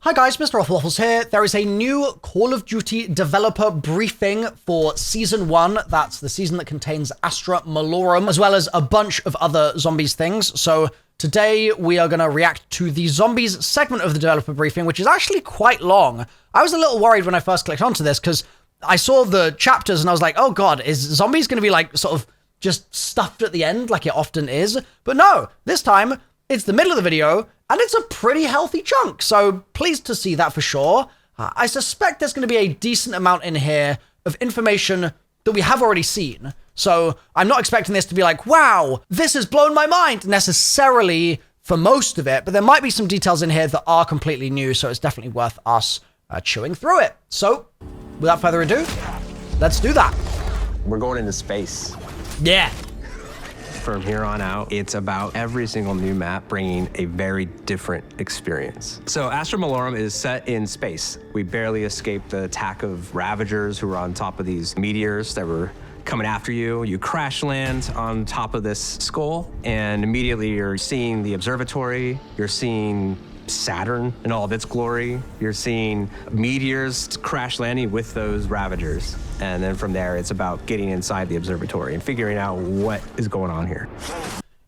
Hi guys, MrRoflWaffles here. There is a new Call of Duty developer briefing for Season 1. That's the season that contains Astra Malorum, as well as a bunch of other zombies things. So today we are going to react to the zombies segment of the developer briefing, which is actually quite long. I was a little worried when I first clicked onto this because I saw the chapters and I was like, oh god, is zombies going to be like sort of just stuffed at the end like it often is? But no, this time it's the middle of the video, and it's a pretty healthy chunk, so pleased to see that for sure. I suspect there's going to be a decent amount in here of information that we have already seen, so I'm not expecting this to be like, wow, this has blown my mind necessarily for most of it, but there might be some details in here that are completely new, so it's definitely worth us chewing through it. So, without further ado, let's do that. We're going into space. Yeah. From here on out, it's about every single new map bringing a very different experience. So Astra Malorum is set in space. We barely escaped the attack of Ravagers who were on top of these meteors that were coming after you. You crash land on top of this skull, and immediately you're seeing the observatory, you're seeing Saturn in all of its glory. You're seeing meteors crash landing with those Ravagers. And then from there, it's about getting inside the observatory and figuring out what is going on here.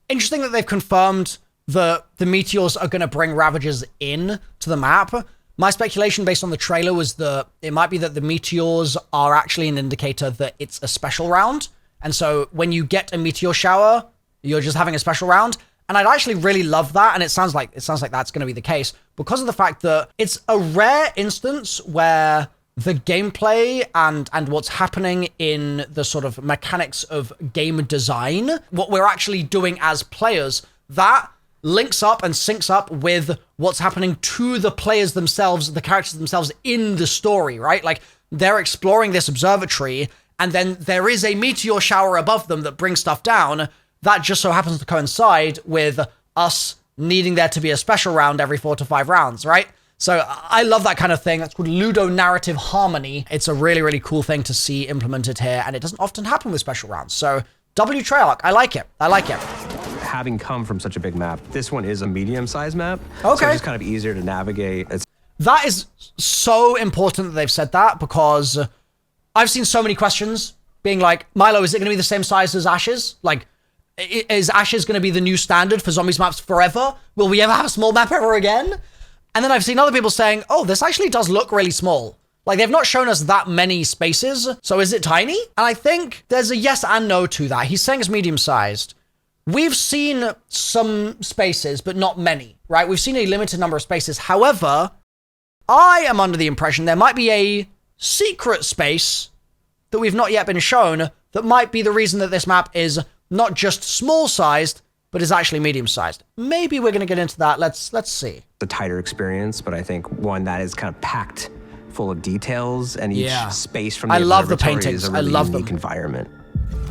Interesting that they've confirmed that the meteors are going to bring Ravagers in to the map. My speculation based on the trailer was that it might be that the meteors are actually an indicator that it's a special round. And so when you get a meteor shower, you're just having a special round. And I'd actually really love that, and it sounds like that's going to be the case because of the fact that it's a rare instance where the gameplay and what's happening in the sort of mechanics of game design, what we're actually doing as players, that links up and syncs up with what's happening to the players themselves, the characters themselves in the story, right? Like, they're exploring this observatory, and then there is a meteor shower above them that brings stuff down. That just so happens to coincide with us needing there to be a special round every 4 to 5 rounds, right? So I love that kind of thing. That's called ludo-narrative harmony. It's a really, really cool thing to see implemented here, and it doesn't often happen with special rounds. So W Treyarch, I like it. I like it. Having come from such a big map, this one is a medium-sized map. Okay. So it's just kind of easier to navigate. That is so important that they've said that, because I've seen so many questions being like, Milo, is it going to be the same size as Ashes? Like, is Ashes going to be the new standard for zombies maps forever? Will we ever have a small map ever again? And then I've seen other people saying, oh, this actually does look really small. Like, they've not shown us that many spaces, so is it tiny? And I think there's a yes and no to that. He's saying it's medium-sized. We've seen some spaces, but not many, right? We've seen a limited number of spaces. However, I am under the impression there might be a secret space that we've not yet been shown that might be the reason that this map is not just small-sized, but is actually medium-sized. Maybe we're going to get into that. Let's see. The tighter experience, but I think one that is kind of packed full of details, and each space from the observatory is a really unique environment.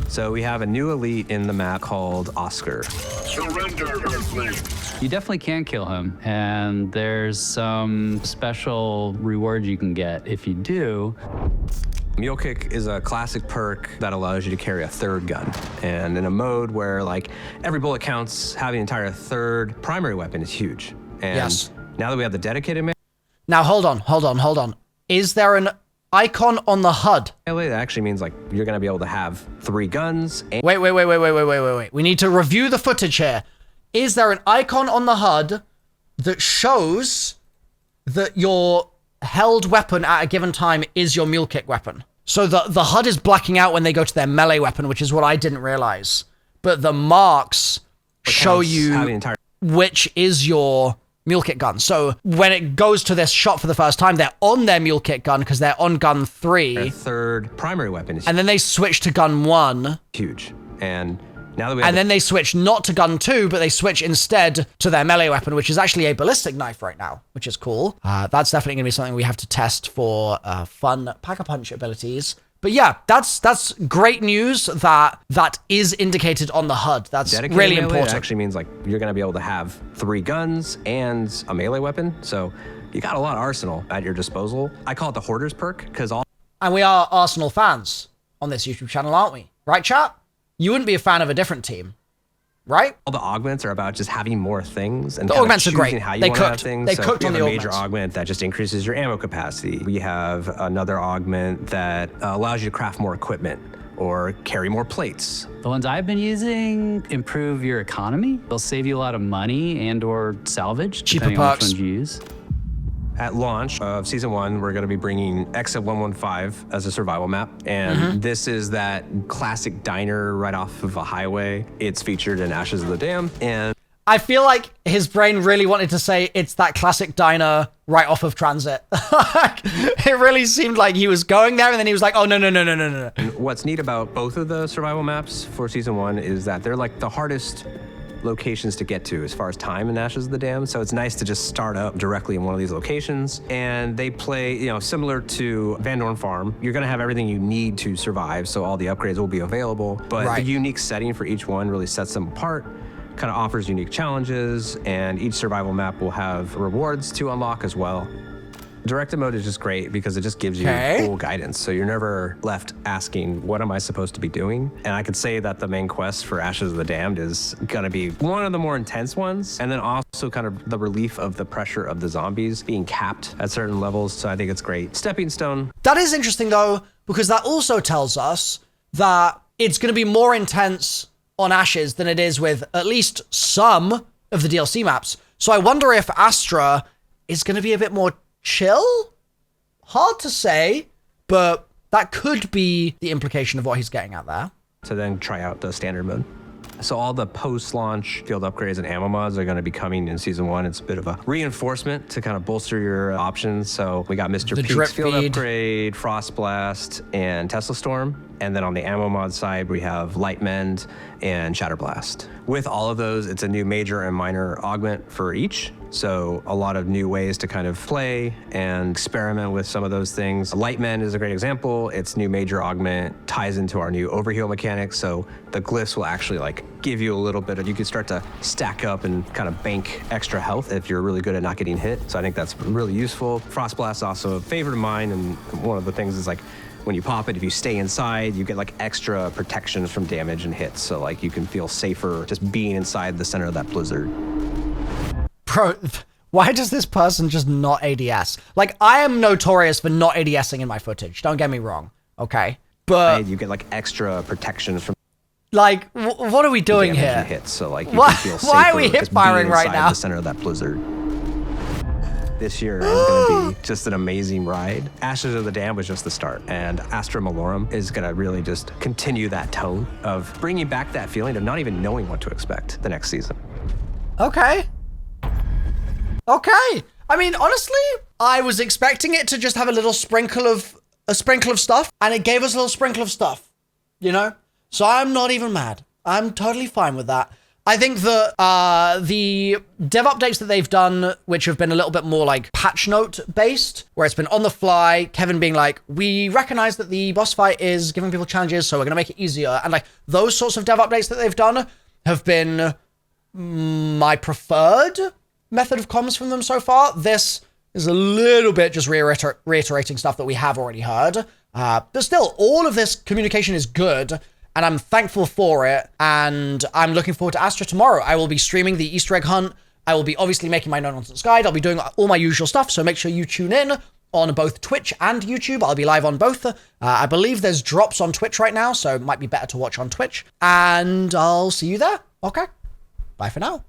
So we have a new elite in the map called Oscar. Surrender, Earthling. You definitely can kill him, and there's some special rewards you can get if you do. Mule Kick is a classic perk that allows you to carry a third gun. And in a mode where, like, every bullet counts, having an entire third primary weapon is huge. And now that we have the dedicated Now, hold on. Is there an icon on the HUD? melee, that actually means, like, you're going to be able to have 3 guns. Wait. We need to review the footage here. Is there an icon on the HUD that shows that your held weapon at a given time is your mule kick weapon? So the HUD is blacking out when they go to their melee weapon, which is what I didn't realize. But the marks show you which is your mule kick gun. So when it goes to this shot for the first time, they're on their mule kick gun because they're on gun 3. Their third primary weapon is and then they switch to gun 1. Huge. And now that we have then they switch not to gun 2, but they switch instead to their melee weapon, which is actually a ballistic knife right now, which is cool. That's definitely going to be something we have to test for fun pack-a-punch abilities. But yeah, that's great news that is indicated on the HUD. That's dedicated really melee, important. It actually means, like, you're going to be able to have 3 guns and a melee weapon. So you got a lot of arsenal at your disposal. I call it the Hoarder's perk because And we are Arsenal fans on this YouTube channel, aren't we? Right, chat? You wouldn't be a fan of a different team. right? All the augments are about just having more things and The kind of augments are great. choosing how you They want to have cooked. things. They So cooked we on have the a major augments. augment that just increases your ammo capacity. We have another augment that allows you to craft more equipment or carry more plates. The ones I've been using improve your economy. They'll save you a lot of money and or salvage, Cheaper depending on which perks. ones you use. At launch of Season 1, we're going to be bringing Exit 115 as a survival map. And this is that classic diner right off of a highway. It's featured in Ashes of the Dam. And I feel like his brain really wanted to say it's that classic diner right off of transit. It really seemed like he was going there and then he was like, oh, no. what's neat about both of the survival maps for Season 1 is that they're like the hardest locations to get to as far as time in Ashes of the Dam. So it's nice to just start up directly in one of these locations. And they play, similar to Van Dorn Farm. You're gonna have everything you need to survive, so all the upgrades will be available. But Right. the unique setting for each one really sets them apart, kind of offers unique challenges, and each survival map will have rewards to unlock as well. Directed mode is just great because it just gives you Okay. full guidance. So you're never left asking, what am I supposed to be doing? And I could say that the main quest for Ashes of the Damned is gonna be one of the more intense ones. And then also kind of the relief of the pressure of the zombies being capped at certain levels. So I think it's great. Stepping stone. That is interesting though, because that also tells us that it's going to be more intense on Ashes than it is with at least some of the DLC maps. So I wonder if Astra is going to be a bit more chill? Hard to say, but that could be the implication of what he's getting at there. To then try out the standard mode. So all the post-launch field upgrades and ammo mods are going to be coming in Season 1. It's a bit of a reinforcement to kind of bolster your options. So we got Mr. The Peak's drip field feed. upgrade, Frost Blast, and Tesla Storm. And then on the ammo mod side, we have Light Mend and Shatterblast. With all of those, it's a new major and minor augment for each. So a lot of new ways to kind of play and experiment with some of those things. Light Mend is a great example. Its new major augment ties into our new overheal mechanics. So the glyphs will actually like give you a little bit of, you can start to stack up and kind of bank extra health if you're really good at not getting hit. So I think that's really useful. Frost Blast is also a favorite of mine. And one of the things is like, when you pop it, if you stay inside, you get like extra protection from damage and hits. So like you can feel safer just being inside the center of that blizzard. Bro, why does this person just not ADS? Like, I am notorious for not ADSing in my footage. Don't get me wrong, okay? But, You get like extra protection from like, what are we doing damage and here? hits. So like you Why- can feel safer why are we just hip-firing being right inside now? the center of that blizzard. This year is going to be just an amazing ride. Ashes of the Dam was just the start, and Astra Malorum is going to really just continue that tone of bringing back that feeling of not even knowing what to expect the next season. Okay. I mean, honestly, I was expecting it to just have a sprinkle of stuff, and it gave us a little sprinkle of stuff, you know? So I'm not even mad. I'm totally fine with that. I think that the dev updates that they've done, which have been a little bit more like patch note based, where it's been on the fly, Kevin being like, we recognize that the boss fight is giving people challenges, so we're going to make it easier. And like those sorts of dev updates that they've done have been my preferred method of comms from them so far. This is a little bit just reiterating stuff that we have already heard. But still, all of this communication is good. And I'm thankful for it, and I'm looking forward to Astra tomorrow. I will be streaming the Easter egg hunt. I will be obviously making my no-nonsense guide. I'll be doing all my usual stuff, so make sure you tune in on both Twitch and YouTube. I'll be live on both. I believe there's drops on Twitch right now, so it might be better to watch on Twitch. And I'll see you there. Okay. Bye for now.